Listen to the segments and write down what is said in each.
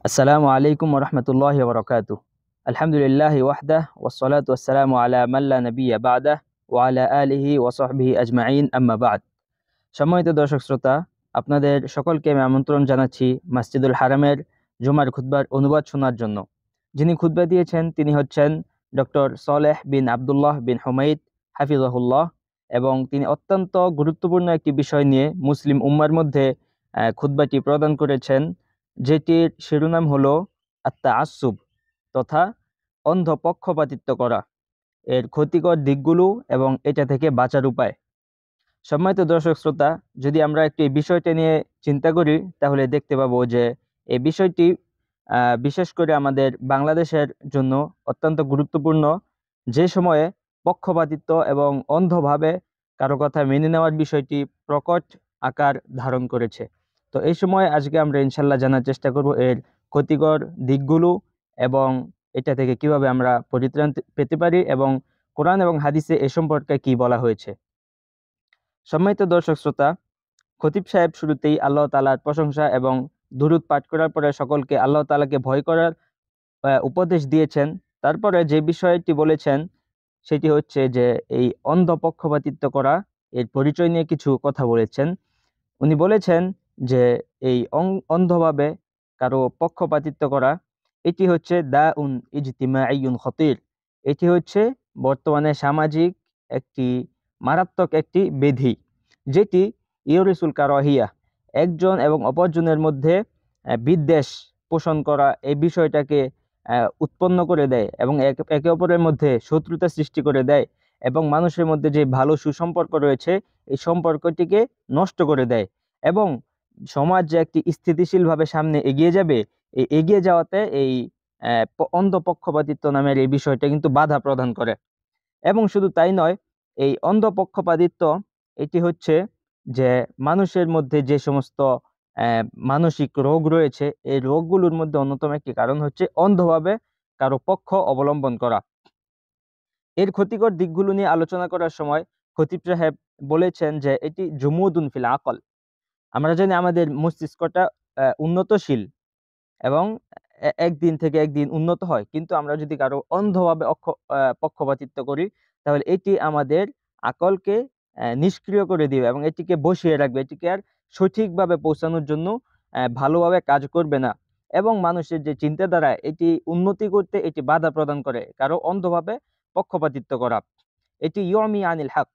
আসসালামু আলাইকুম ওরহমতুল্লাহি ওবরাকাতুহ। আলহামদুলিল্লাহি ওয়াহদাহ ওয়াসসালাতু ওয়াসসালামু আলা মান লা নাবিয়্যা বা'দাহ ওয়া আলা আলিহি ওয়া সাহবিহি আজমাইন আম্মা বা'দ। সম্মানিত দর্শক শ্রোতা, আপনাদের সকলকে আমি আমন্ত্রণ জানাচ্ছি মসজিদুল হারামের জুমার খুতবার অনুবাদ শোনার জন্য। যিনি খুতবা দিয়েছেন তিনি হচ্ছেন ডক্টর সালেহ বিন আব্দুল্লাহ বিন হুমাইদ হাফিজাহুল্লাহ, এবং তিনি অত্যন্ত গুরুত্বপূর্ণ একটি বিষয় নিয়ে মুসলিম উম্মার মধ্যে খুতবাটি প্রদান করেছেন, যেটির শিরোনাম হলো আত-তাআসসুব তথা অন্ধ পক্ষপাতিত্ব করা, এর ক্ষতিকর দিকগুলো এবং এটা থেকে বাঁচার উপায়। সম্মানিত দর্শক শ্রোতা, যদি আমরা একটি বিষয়টা নিয়ে চিন্তা করি তাহলে দেখতে পাবো যে এই বিষয়টি বিশেষ করে আমাদের বাংলাদেশের জন্য অত্যন্ত গুরুত্বপূর্ণ, যে সময়ে পক্ষপাতিত্ব এবং অন্ধভাবে কারো কথা মেনে নেওয়ার বিষয়টি প্রকট আকার ধারণ করেছে। তো এই সময় আজকে আমরা ইনশাল্লাহ জানার চেষ্টা করব এর ক্ষতিকর দিকগুলো এবং এটা থেকে কিভাবে আমরা পরিত্রাণ পেতে পারি এবং কোরআন এবং হাদিসে এ সম্পর্কে কি বলা হয়েছে। সম্মানিত দর্শক শ্রোতা, খতিব সাহেব শুরুতেই আল্লাহ তাআলার প্রশংসা এবং দুরূদ পাঠ করার পরে সকলকে আল্লাহ তাআলাকে ভয় করার উপদেশ দিয়েছেন। তারপরে যে বিষয়টি বলেছেন সেটি হচ্ছে যে এই অন্ধ পক্ষপাতিত্ব করা, এর পরিচয় নিয়ে কিছু কথা বলেছেন। উনি বলেছেন যে এই অন্ধভাবে কারো পক্ষপাতিত্ব করা, এটি হচ্ছে দাউন ইজতিমাইয়ুন খতির। এটি হচ্ছে বর্তমানে সামাজিক একটি মারাত্মক একটি ব্যাধি, যেটি ইউরিসুল কারাহিয়া, একজন এবং অপরজনের মধ্যে বিদ্বেষ পোষণ করা, এই বিষয়টাকে উৎপন্ন করে দেয় এবং একে অপরের মধ্যে শত্রুতা সৃষ্টি করে দেয় এবং মানুষের মধ্যে যে ভালো সুসম্পর্ক রয়েছে এই সম্পর্কটিকে নষ্ট করে দেয় এবং সমাজ যে একটি স্থিতিশীলভাবে সামনে এগিয়ে যাবে, এই এগিয়ে যাওয়াতে এই অন্ধ পক্ষপাতিত্ব নামের এই বিষয়টা কিন্তু বাধা প্রদান করে। এবং শুধু তাই নয়, এই অন্ধ পক্ষপাতিত্ব এটি হচ্ছে যে মানুষের মধ্যে যে সমস্ত মানসিক রোগ রয়েছে, এই রোগগুলোর মধ্যে অন্যতম একটি কারণ হচ্ছে অন্ধভাবে কারো পক্ষ অবলম্বন করা। এর ক্ষতিকর দিকগুলো নিয়ে আলোচনা করার সময় খতিব সাহেব বলেছেন যে এটি জুমুদুন ফিল আকল। আমরা জানি আমাদের মস্তিষ্কটা উন্নতশীল এবং একদিন থেকে একদিন উন্নত হয়, কিন্তু আমরা যদি কারো অন্ধভাবে পক্ষপাতিত্ব করি তাহলে এটি আমাদের আকলকে নিষ্ক্রিয় করে দিবে এবং এটিকে বসিয়ে রাখবে, এটিকে আর সঠিকভাবে পৌঁছানোর জন্য ভালোভাবে কাজ করবে না এবং মানুষের যে চিন্তাধারা এটি উন্নতি করতে এটি বাধা প্রদান করে কারো অন্ধভাবে পক্ষপাতিত্ব করা। এটি ইয়মি আনিল হক,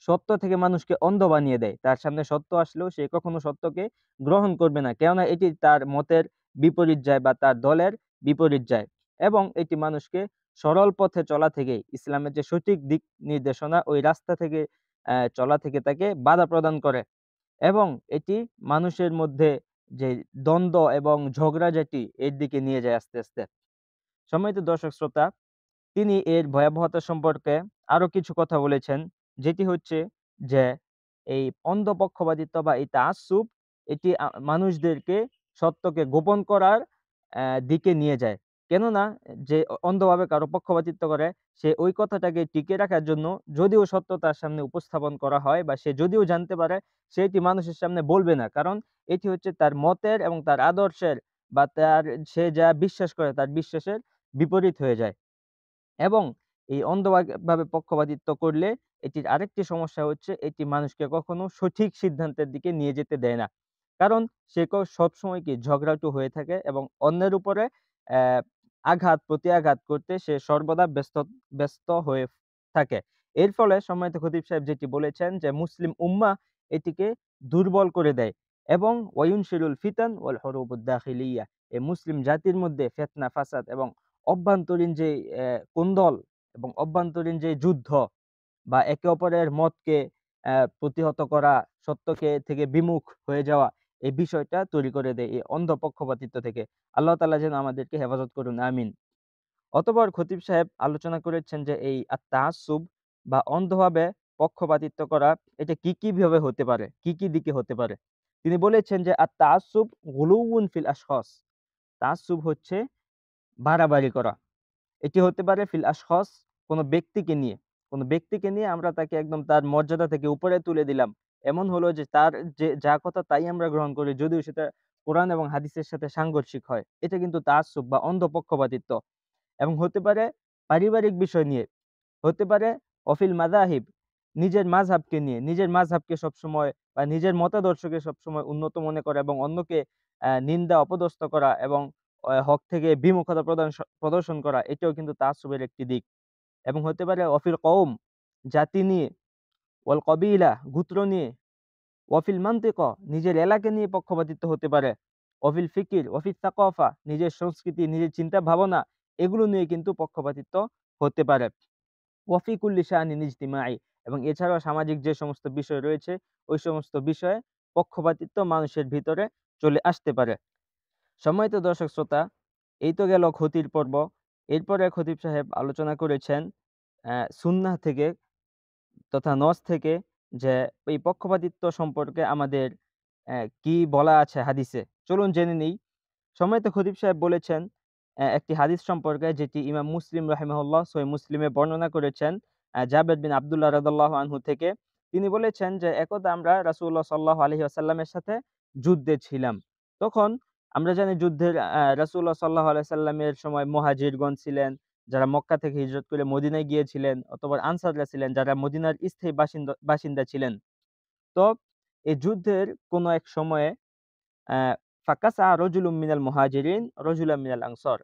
সত্য থেকে মানুষকে অন্ধ বানিয়ে দেয়। তার সামনে সত্য আসলেও সে কখনো সত্যকে গ্রহণ করবে না, কেননা এটি তার মতের বিপরীত যায় বা তার দলের বিপরীত যায় এবং এটি মানুষকে সরল পথে চলা থেকে, ইসলামের যে সঠিক দিক নির্দেশনা ওই রাস্তা থেকে চলা থেকে তাকে বাধা প্রদান করে এবং এটি মানুষের মধ্যে যে দ্বন্দ্ব এবং ঝগড়াঝাটি এর দিকে নিয়ে যায় আস্তে আস্তে। সম্মানিত দর্শক শ্রোতা, তিনি এর ভয়াবহতা সম্পর্কে আরো কিছু কথা বলেছেন, যেটি হচ্ছে যে এই অন্ধ পক্ষপাতিত্ব বা এই তাআসসুব এটি মানুষদেরকে সত্যকে গোপন করার দিকে নিয়ে যায়। কেননা যে অন্ধভাবে কারো পক্ষপাতিত্ব করে সে ওই কথাটাকে টিকে রাখার জন্য, যদিও সত্য তার সামনে উপস্থাপন করা হয় বা সে যদিও জানতে পারে, সেটি মানুষের সামনে বলবে না, কারণ এটি হচ্ছে তার মতের এবং তার আদর্শের বা তার সে যা বিশ্বাস করে তার বিশ্বাসের বিপরীত হয়ে যায়। এবং এই অন্ধভাবে পক্ষপাতিত্ব করলে এটির আরেকটি সমস্যা হচ্ছে এটি মানুষকে কখনো সঠিক সিদ্ধান্তের দিকে নিয়ে যেতে দেয় না, কারণ সে সবসময় কি ঝগড়াটু হয়ে থাকে এবং অন্যের উপরে আহ আঘাত প্রত্যাঘাত করতে সে সর্বদা ব্যস্ত হয়ে থাকে। এর ফলে সম্মানিত খতিব সাহেব যেটি বলেছেন যে মুসলিম উম্মাহ এটিকে দুর্বল করে দেয় এবং ওয়ায়ুনশিরুল ফিতান ওয়াল হুরুবুদ দাখিলিয়া, এই মুসলিম জাতির মধ্যে ফিতনা ফাসাদ এবং অভ্যন্তরীণ যে কোন্দল এবং অভ্যন্তরীণ যে যুদ্ধ বা একে অপরের মতকে প্রতিহত করা, সত্যকে থেকে বিমুখ হয়ে যাওয়া, এই বিষয়টা তৈরি করে দেয় এই অন্ধ পক্ষপাতিত্ব থেকে। আল্লাহ তাআলা যেন আমাদেরকে হেফাজত করুন, আমিন। অতঃপর খতিব সাহেব আলোচনা করেছেন যে এই আত-তাআসসুব বা অন্ধভাবে পক্ষপাতিত্ব করা এটা কি ভাবে হতে পারে, কি দিকে হতে পারে। তিনি বলেছেন যে আত-তাআসসুব গুলুউন ফিল আশখাস। তাআসসুব হচ্ছে বাড়াবাড়ি করা। এটি হতে পারে ফিল আশখাস, কোনো ব্যক্তিকে নিয়ে। কোনো ব্যক্তিকে নিয়ে আমরা তাকে একদম তার মর্যাদা থেকে উপরে তুলে দিলাম। এমন হলো যে তার যে যা কথা তাই আমরা গ্রহণ করি, যদিও সেটা কোরআন এবং হাদিসের সাথে সাংঘর্ষিক হয়, এটা কিন্তু তাআসসুব বা অন্ধ পক্ষপাতিত্ব। এবং হতে পারে পারিবারিক বিষয় নিয়ে, হতে পারে অফিল মাযাহিব, নিজের মাযহাবকে নিয়ে, নিজের মাযহাবকে সবসময় বা নিজের মতাদর্শকে সবসময় উন্নত মনে করা এবং অন্যকে নিন্দা অপদস্থ করা এবং হক থেকে বিমুখতা প্রদর্শন করা, এটাও কিন্তু তাআসসুবের একটি দিক। এবং হতে পারে অফিল কওম, জাতি নিয়ে, ওয়াল কবিলা, গোত্র নিয়ে, ওয়াফিল মানতিকা, নিজের এলাকা নিয়ে পক্ষপাতিত্ব হতে পারে, ওয়াফিল ফিকির, ওয়াফিস সাকাফা, নিজের সংস্কৃতি, নিজের চিন্তা ভাবনা, এগুলো নিয়ে কিন্তু পক্ষপাতিত্ব হতে পারে। ওয়াফি কুল্লি শাআনিন ইজতিমাঈ, এবং এছাড়াও সামাজিক যে সমস্ত বিষয় রয়েছে ওই সমস্ত বিষয়ে পক্ষপাতিত্ব মানুষের ভিতরে চলে আসতে পারে। সম্মানিত দর্শক শ্রোতা, এই তো গেল ক্ষতির পর্ব। এরপরে খতিব সাহেব আলোচনা করেছেন সুন্নাহ থেকে তথা নস থেকে, যে এই পক্ষপাতিত্ব সম্পর্কে আমাদের কি বলা আছে হাদিসে। চলুন জেনে নিই। সম্মানিত খতিব সাহেব বলেছেন একটি হাদিস সম্পর্কে, যেটি ইমাম মুসলিম রাহিমাহুল্লাহ সহিহ মুসলিমে বর্ণনা করেছেন জাবের বিন আব্দুল্লাহ রাদিয়াল্লাহু আনহু থেকে। তিনি বলেছেন যে একদা আমরা রাসূলুল্লাহ সাল্লাল্লাহু আলাইহি ওয়াসাল্লামের সাথে যুদ্ধে ছিলাম। তখন আমরা জানি যুদ্ধের রাসূলুল্লাহ সাল্লাল্লাহু আলাইহি ওয়াসাল্লামের সময় মুহাজিরগণ ছিলেন, যারা মক্কা থেকে হিজরত করে মদিনায় গিয়েছিলেন, অথবা আনসাররা ছিলেন যারা মদিনার স্থায়ী বাসিন্দা ছিলেন। তো এই যুদ্ধের কোনো এক সময়ে আ ফাকাসা রাজুলুম মিনাল মুহাজিরিন রাজুলাম মিনাল আনসার,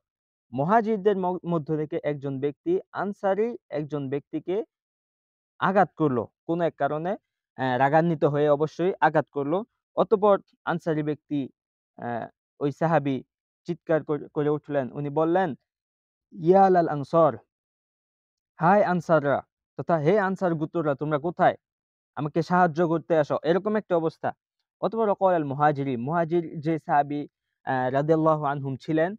মুহাজিরদের মধ্য থেকে একজন ব্যক্তি আনসারী একজন ব্যক্তিকে আঘাত করলো। কোন এক কারণে রাগান্বিত হয়ে অবশ্যই আঘাত করলো। অতঃপর আনসারী ব্যক্তি আ ওই সাহাবী চিৎকার করে উঠলেন। উনি বললেন, ইয়া লাল আনসার, হায় আনসাররা, তথা হে আনসার গোত্ররা, তোমরা কোথায়? আমাকে সাহায্য করতে আসো। এরকম একটা অবস্থা। অতঃপর ওয়াকাল আল মুহাজিরি, মুহাজির যে সাহাবী রাদিয়াল্লাহু আনহুম ছিলেন,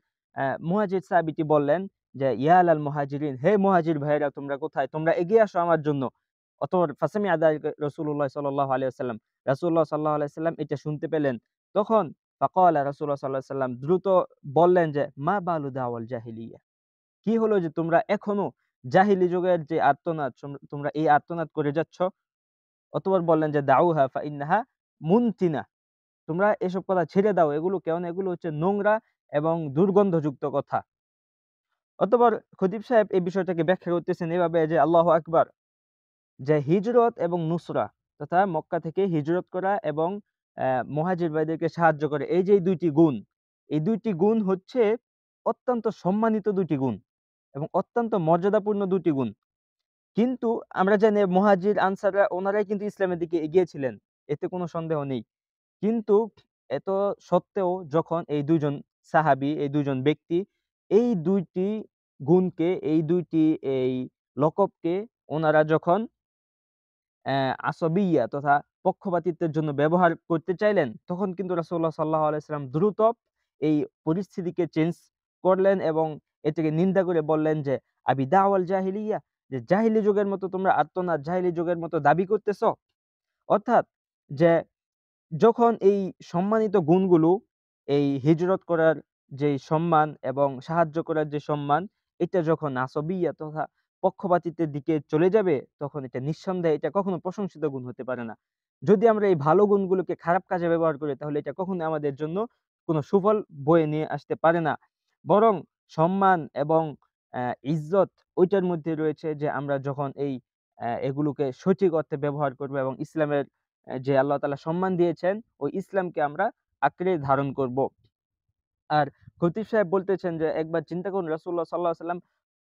মুহাজির সাহাবীটি বললেন যে, ইয়া লাল মুহাজিরিন, হে মুহাজির ভাইয়েরা তোমরা কোথায়? তোমরা এগিয়ে আসো আমার জন্য। অতঃপর ফাসামিআ যালিকা রাসূলুল্লাহ সাল্লাল্লাহু আলাইহি ওয়াসাল্লাম, রাসূলুল্লাহ সাল্লাল্লাহু আলাইহি ওয়াসাল্লাম এটা শুনতে পেলেন। তখন ফাকালা রাসূলুল্লাহ সাল্লাল্লাহু আলাইহি ওয়াসাল্লাম দ্রুত বললেন যে, মা বালু দাওয়াল জাহিলিয়া, কি হলো যে তোমরা এখনো জাহিলি যুগের যে আর্তনাদ, তোমরা এই আর্তনাদ করে যাচ্ছ? অতঃপর বললেন যে, দাউহা ফা ইন্নাহা মুনতিনা, তোমরা এসব কথা ছেড়ে দাও, এগুলো কেননা এগুলো হচ্ছে নোংরা এবং দুর্গন্ধযুক্ত কথা। অতঃপর খতিব সাহেব এই বিষয়টাকে ব্যাখ্যা করতেছেন এভাবে যে, আল্লাহু আকবার, যে হিজরত এবং নুসরা, তথা মক্কা থেকে হিজরত করা এবং মুহাজির ভাইদেরকে সাহায্য করে, এই যে এই দুইটি গুণ, এই দুইটি গুণ হচ্ছে অত্যন্ত সম্মানিত দুইটি গুণ এবং অত্যন্ত মর্যাদাপূর্ণ দুটি গুণ। কিন্তু আমরা জানি মুহাজির আনসাররা ওনারাই কিন্তু ইসলামের দিকে এগিয়েছিলেন। এতে কোনো সন্দেহ নেই। কিন্তু এত সত্ত্বেও যখন এই ২ জন সাহাবী, এই ২ জন ব্যক্তি এই ২ টি গুণকে, এই ২ টি এই লকবকে ওনারা যখন আসাবিয়্যা তথা পক্ষপাতিত্বের জন্য ব্যবহার করতে চাইলেন, তখন কিন্তু রাসূলুল্লাহ সাল্লাল্লাহু আলাইহি ওয়াসাল্লাম দ্রুত এই পরিস্থিতিকে চেঞ্জ করলেন এবং এটাকে নিন্দা করে বললেন যে, আবি দাওয়াল জাহিলিয়্যা, যে জাহিলি যুগের মতো তোমরা আর্তনাদ, জাহিলি যুগের মতো দাবি করতেছ? অর্থাৎ যে যখন এই সম্মানিত গুণগুলো, এই হিজরত করার যেই সম্মান এবং সাহায্য করার যে সম্মান, এটা যখন আসাবিয়্যা তথা পক্ষপাতিত্বের দিকে চলে যাবে, তখন এটা নিঃসন্দেহে এটা কখনো প্রশংসিত গুণ হতে পারে না। যদি আমরা এই ভালো গুণগুলোকে খারাপ কাজে ব্যবহার করি, তাহলে এটা কখনোই আমাদের জন্য কোনো সুফল বয়ে নিয়ে আসতে পারে না। বরং সম্মান এবং ইজ্জত ওইটার মধ্যে রয়েছে যে আমরা যখন এই এগুলোকে সঠিক অর্থে ব্যবহার করব এবং ইসলামের যে আল্লাহ তাআলা সম্মান দিয়েছেন, ওই ইসলামকে আমরা আঁকড়ে ধারণ করব। আর খতিব সাহেব বলতেছেন যে একবার চিন্তা করুন রাসূলুল্লাহ সাল্লাল্লাহু আলাইহি ওয়াসাল্লাম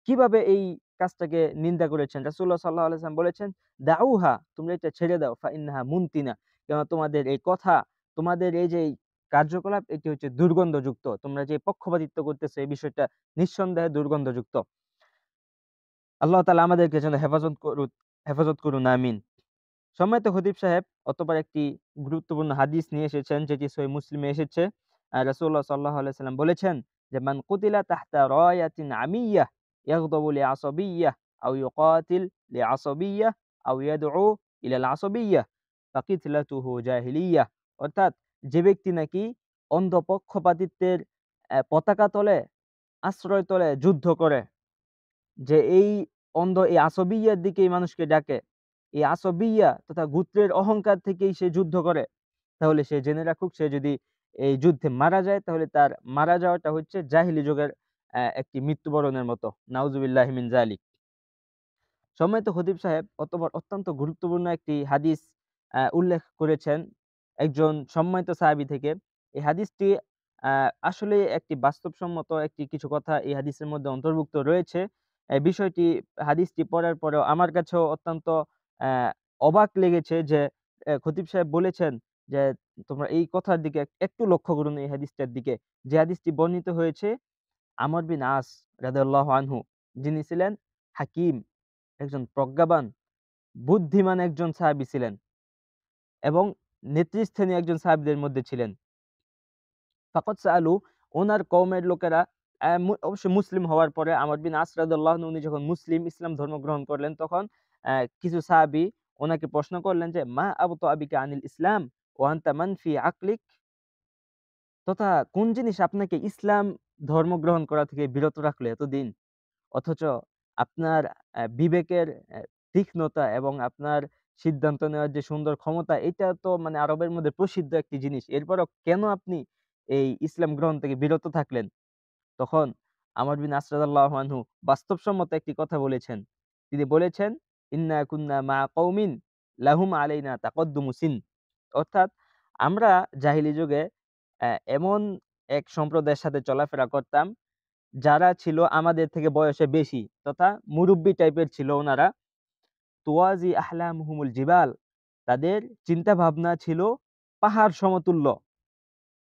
কিভাবে এই কাজটাকে নিন্দা করেছেন। রাসূলুল্লাহ সাল্লাল্লাহু আলাইহি ওয়াসাল্লাম বলেছেন, দাউহা, তোমরা এটা ছেড়ে দাও, ফা ইন্নাহা মুনতিনা, কেননা তোমাদের এই কথা, তোমাদের এই যে এই কার্যকলাপ, এটি হচ্ছে দুর্গন্ধযুক্ত। তোমরা যে পক্ষপাতিত্ব করতেছো এই বিষয়টা নিঃসন্দেহে দুর্গন্ধযুক্ত। আল্লাহ তাআলা আমাদেরকে যেন হেফাজত করুন, আমিন। সম্মানিত খতিব সাহেব অতঃপর একটি গুরুত্বপূর্ণ হাদিস নিয়ে এসেছেন, যেটি সহিহ মুসলিমে এসেছে। রাসূলুল্লাহ সাল্লাল্লাহু আলাইহি ওয়াসাল্লাম বলেছেন যে, মান কুতিলা তাহতা রায়াতিন আমিয়্যাহ ইয়াগদাবু লিআসাবিয়্যাহ আও ইউকাতিল লিআসাবিয়্যাহ আও ইয়াদউ ইলাল আসাবিয়্যাহ ফাকিতলাতুহু জাহিলিয়্যাহ। অর্থাৎ যে ব্যক্তি নাকি অন্ধ পক্ষপাতিত্বের পতাকা তলে, আশ্রয় তলে যুদ্ধ করে, যে এই অন্ধ এই আসাবিয়্যার দিকেই মানুষকে ডাকে, এই আসাবিয়্যা তথা গোত্রের অহংকার থেকেই সে যুদ্ধ করে, তাহলে সে জেনে রাখুক, সে যদি এই যুদ্ধে মারা যায়, তাহলে তার মারা যাওয়াটা হচ্ছে জাহিলি যুগের একটি মৃত্যুবরণের মতো। নাউজুবিল্লাহি মিন যালিক। সম্মানিত খতিব সাহেব অত্যন্ত গুরুত্বপূর্ণ একটি হাদিস উল্লেখ করেছেন একজন সম্মানিত সাহাবী থেকে। এই হাদিসটি আসলে একটি বাস্তবসম্মত একটি কিছু কথা এই হাদিসের মধ্যে অন্তর্ভুক্ত রয়েছে। বিষয়টি হাদিসটি পড়ার পরেও আমার কাছেও অত্যন্ত আ অবাক লেগেছে যে খতিব সাহেব বলেছেন যে, "তোমরা এই কথার দিকে একটু লক্ষ্য করুন এই হাদিসটার দিকে।" যে হাদিসটি বর্ণিত হয়েছে আমর বিন আস রাদিয়াল্লাহু আনহু, যিনি ছিলেন হাকিম, একজন প্রজ্ঞাবান, বুদ্ধিমান একজন সাহাবী ছিলেন এবং নেতৃস্থানীয় একজন সাহাবীদের মধ্যে ছিলেন। ফাকাদ সাআলু, উনার কওমের লোকেরা অবশ্যই মুসলিম হওয়ার পরে আমর বিন আস রাদিয়াল্লাহু আনহু উনি যখন ইসলাম ধর্ম গ্রহণ করলেন, তখন কিছু সাহাবী উনাকে প্রশ্ন করলেন যে, "মা আবতা আবিকা আনিল ইসলাম ওয়া আনতা মান ফি আকলিক?" তথা কোন জিনিস আপনাকে ইসলাম ধর্ম গ্রহণ করা থেকে বিরত রাখলো এতদিন? অথচ আপনার বিবেকের তীক্ষ্ণতা এবং আপনার সিদ্ধান্ত নেওয়ার যে সুন্দর ক্ষমতা, এটা তো মানে আরবের মধ্যে প্রসিদ্ধ একটি জিনিস। এরপরেও কেন আপনি এই ইসলাম গ্রহণ থেকে বিরত থাকলেন? তখন আমর বিন আস রাদিয়াল্লাহু আনহু বাস্তবসম্মত একটি কথা বলেছেন। তিনি বলেছেন, "ইন্না কুন্না মা কওমিন লাহুম আলাইনা তাকদ্দুমু সিন।" অর্থাৎ আমরা জাহিলি যুগে এমন এক সম্প্রদায়ের সাথে চলাফেরা করতাম যারা ছিল আমাদের থেকে বয়সে বেশি তথা মুরুব্বি টাইপের ছিল উনারা। তুওয়াজি আহলামুহুমুল জিবাল, তাদের চিন্তা ভাবনা ছিল পাহাড় সমতুল্য।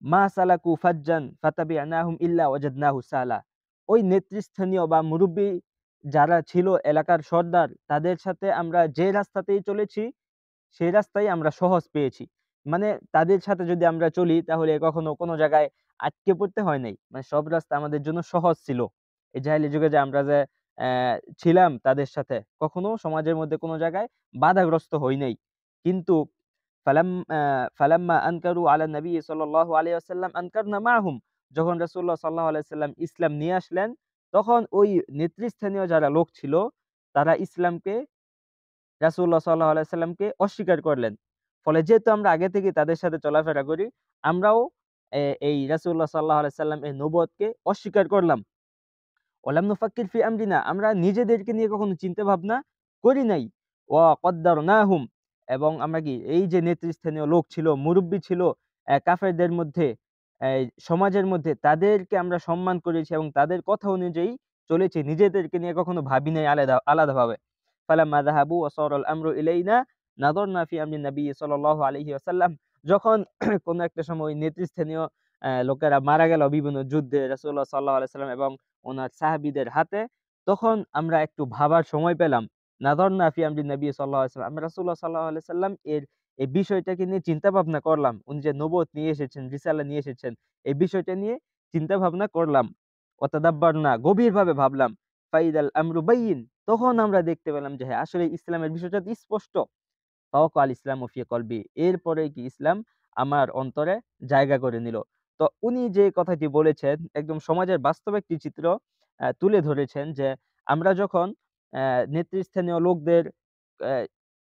মা সালাকু ফাজ্জান ফাতাবি'নাহুম ইল্লা ওয়াজাদনাহু সালা। ওই নেতৃস্থানীয় বা মুরুব্বি যারা ছিল এলাকার সর্দার, তাদের সাথে আমরা যে রাস্তাতেই চলেছি সেই রাস্তাই আমরা সহজ পেয়েছি। মানে তাদের সাথে যদি আমরা চলি তাহলে কখনো কোনো জায়গায় আটকে পড়তে হয় নাই। মানে সব রাস্তা আমাদের জন্য সহজ ছিল। এই জাহেলি যুগে যে আমরা যে ছিলাম তাদের সাথে, কখনো সমাজের মধ্যে কোনো জায়গায় বাধাগ্রস্ত হই নাই। কিন্তু ফালাম আ ফালাম্মা আনকারু আলা নবী সাল্লাল্লাহু আলাইহি ওয়াসাল্লাম আনকারনা মাআহুম, যখন রাসূলুল্লাহ সাল্লাল্লাহু আলাইহি ওয়াসাল্লাম ইসলাম নিয়ে আসলেন, তখন ওই নেতৃস্থানীয় যারা লোক ছিল তারা ইসলামকে, রাসূলুল্লাহ সাল্লাল্লাহু আলাইহি সাল্লামকে অস্বীকার করলেন। ফলে যেহেতু আমরা আগে থেকেই তাদের সাথে চলাফেরা করি, আমরাও এই রাসূলুল্লাহ সাল্লাল্লাহু আলাইহি সাল্লাম এর নবুয়তকে অস্বীকার করলাম। ওয়ালাম নুফাক্কির ফি আমরিনা, আমরা নিজেদেরকে নিয়ে কখনো চিন্তা ভাবনা করি নাই। ওয়া কদ্দারনাহুম, এবং আমরা কি এই যে নেতৃস্থানীয় লোক ছিল, মুরুব্বি ছিল কাফেরদের মধ্যে, সমাজের মধ্যে তাদেরকে আমরা সম্মান করেছি এবং তাদের কথা অনুযায়ী চলেছি। নিজেদেরকে নিয়ে কখনো ভাবি নাই আলাদাভাবে। ফালাম্মা যাহাবু ওয়া সারাল আমরু ইলাইনা নাযারনা ফি আমরিন নবী সাল্লাল্লাহু আলাইহি ওয়াসাল্লাম, যখন কোন একটা সময় নেতৃস্থানীয় লোকেরা মারা গেল বিভিন্ন যুদ্ধে রাসূলুল্লাহ সাল্লাল্লাহু আলাইহি ওয়াসাল্লাম এবং ওনার সাহাবীদের হাতে, তখন আমরা একটু ভাবার সময় পেলাম। নাযারনা ফি আমরিন নবী সাল্লাল্লাহু আলাইহি ওয়াসাল্লাম, আমরা রাসূলুল্লাহ সাল্লাল্লাহু আলাইহি ওয়াসাল্লাম এর এই বিষয়টাকে নিয়ে চিন্তা ভাবনা করলাম। উনি যে নবুয়ত নিয়ে এসেছেন, রিসালা নিয়ে এসেছেন, এই বিষয়টা নিয়ে চিন্তা ভাবনা করলাম। ওয়াতাদাব্বারনা, গভীরভাবে ভাবলাম। ফাইদাল আমরু বাইয়িন, তখন আমরা দেখতে পেলাম যে হ্যাঁ, আসলে ইসলামের বিষয়টা তো স্পষ্ট। তাওয়াক্কাল ইসলামু ফি কলবি, এরপরেই কি ইসলাম আমার অন্তরে জায়গা করে নিল। তো উনি যে কথাটি বলেছেন একদম সমাজের বাস্তব একটি চিত্র তুলে ধরেছেন যে আমরা যখন নেতৃস্থানীয় লোকদের অ্যা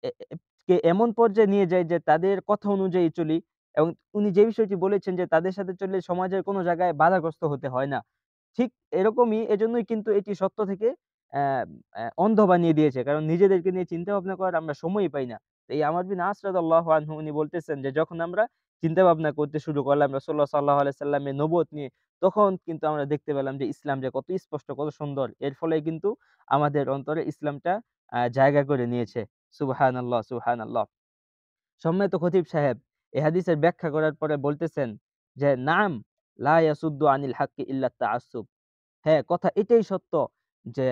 এ এ কে এমন পর্যায়ে নিয়ে যাই যে তাদের কথা অনুযায়ী চলি, এবং উনি যে বিষয়টি বলেছেন যে তাদের সাথে চললে সমাজের কোন জায়গায় বাধাগ্রস্ত হতে হয় না। ঠিক এরকমই, এজন্যই কিন্তু এটি সত্য থেকে অ্যা অন্ধ বানিয়ে দিয়েছে। কারণ নিজেদেরকে নিয়ে চিন্তা ভাবনা করার আমরা সময়ই পাই না। তো এই আমর বিন আস রাদিয়াল্লাহু আনহু উনি বলতেছেন যে যখন আমরা চিন্তা ভাবনা করতে শুরু করলাম রাসূলুল্লাহ সাল্লাল্লাহু আলাইহি সাল্লামের নবুয়ত নিয়ে, তখন কিন্তু আমরা দেখতে পেলাম যে ইসলাম যে কত স্পষ্ট, কত সুন্দর। এর ফলে কিন্তু আমাদের অন্তরে ইসলামটা জায়গা করে নিয়েছে। সুবহানাল্লাহ, সুবহানাল্লাহ। সম্মানিত খতিব সাহেব এই হাদিসের ব্যাখ্যা করার পরে বলতেছেন যে, "নাম লা ইয়াসুদ্দু আনিল হাক্কি ইল্লা তাআসসুব।" হ্যাঁ, কথা এটাই সত্য যে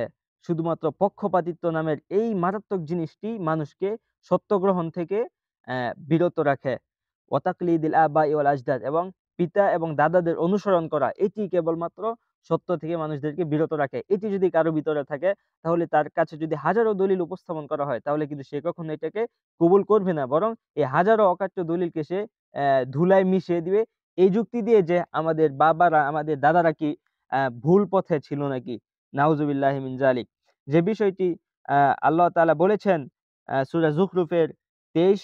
শুধুমাত্র পক্ষপাতিত্ব নামের এই মারাত্মক জিনিসটি মানুষকে সত্য গ্রহণ থেকে বিরত রাখে। ওয়া তাকলিদিল আবাই ওয়াল আজদাদ, এবং পিতা এবং দাদাদের অনুসরণ করা, এটি কেবলমাত্র সত্য থেকে মানুষদেরকে বিরত রাখে। এটি যদি কারো ভিতরে থাকে তাহলে তার কাছে যদি হাজারো দলিল উপস্থাপন করা হয় তাহলে কিন্তু সে কখনো এটাকে কবুল করবে না। বরং এই হাজারো অকাট্য দলিলকে সে ধুলায় মিশিয়ে দিবে এই যুক্তি দিয়ে যে আমাদের বাবারা, আমাদের দাদারা কি ভুল পথে ছিল নাকি? নাউজুবিল্লাহি মিন যালিক। যে বিষয়টি আ আল্লাহ তাআলা বলেছেন সূরা যুখরুফের ২৩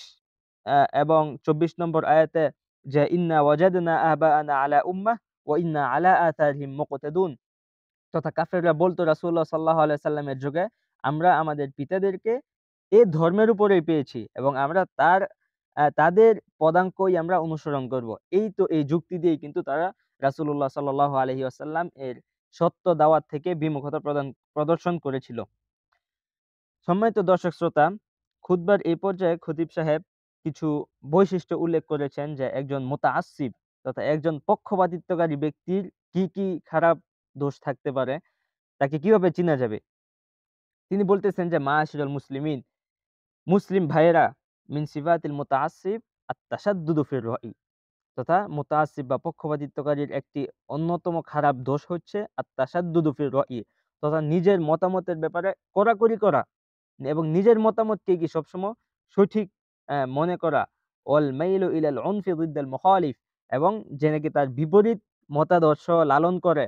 এবং ২৪ নম্বর আয়াতে, যে ইন্না ওয়াজাদনা আবাআনা আলা উম্মাহ ওয়া ইন্না আলা আথারহিম মুকতাদুন, তথা কাফেররা বলতো রাসূলুল্লাহ সাল্লাল্লাহু আলাইহি সাল্লামের যুগে, আমরা আমাদের পিতাদেরকে এই ধর্মের উপরেই পেয়েছি এবং আমরা তাদের পদাঙ্কই আমরা অনুসরণ করব। এই যুক্তি দিয়েই কিন্তু তারা রাসূলুল্লাহ সাল্লাল্লাহু আলাইহি ওয়াসাল্লাম এর সত্য দাওয়াত থেকে বিমুখতা প্রদর্শন করেছিল। সম্মানিত দর্শক শ্রোতা, খুতবার এই পর্যায়ে খতিব সাহেব কিছু বৈশিষ্ট্য উল্লেখ করেছেন যে একজন মুতাআসসিব তথা একজন পক্ষপাতিত্বকারী ব্যক্তির কি কি খারাপ দোষ থাকতে পারে, তাকে কিভাবে চিনা যাবে। তিনি বলতেছেন যে মাআশিরাল মুসলিমিন, মুসলিম ভাইয়েরা, মিন সিফাতিল মুতাআসসিব আত-তাশাদ্দুদু ফির রাই, তথা মুতাআসসিব বা পক্ষপাতিত্বকারীর একটি অন্যতম খারাপ দোষ হচ্ছে আত-তাশাদ্দুদু ফির রাই, তথা নিজের মতামতের ব্যাপারে কড়াকড়ি করা এবং নিজের মতামতকে কি সবসময় সঠিক মনে করা। ওয়াল মাইলু ইলাল উনফি দিদ্দাল মুখালিফ, এবং যে নাকি তার বিপরীত মতাদর্শ লালন করে,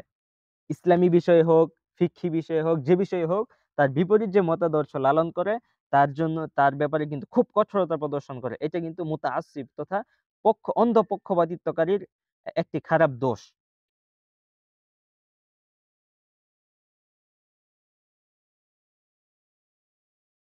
ইসলামী বিষয় হোক, ফিকহি বিষয় হোক, যে বিষয় হোক, তার বিপরীত যে মতাদর্শ লালন করে তার জন্য তার ব্যাপারে কিন্তু খুব কঠোরতা প্রদর্শন করে। এটা কিন্তু মুতাআসসিব তথা অন্ধ পক্ষপাতিত্বকারীর একটি খারাপ দোষ।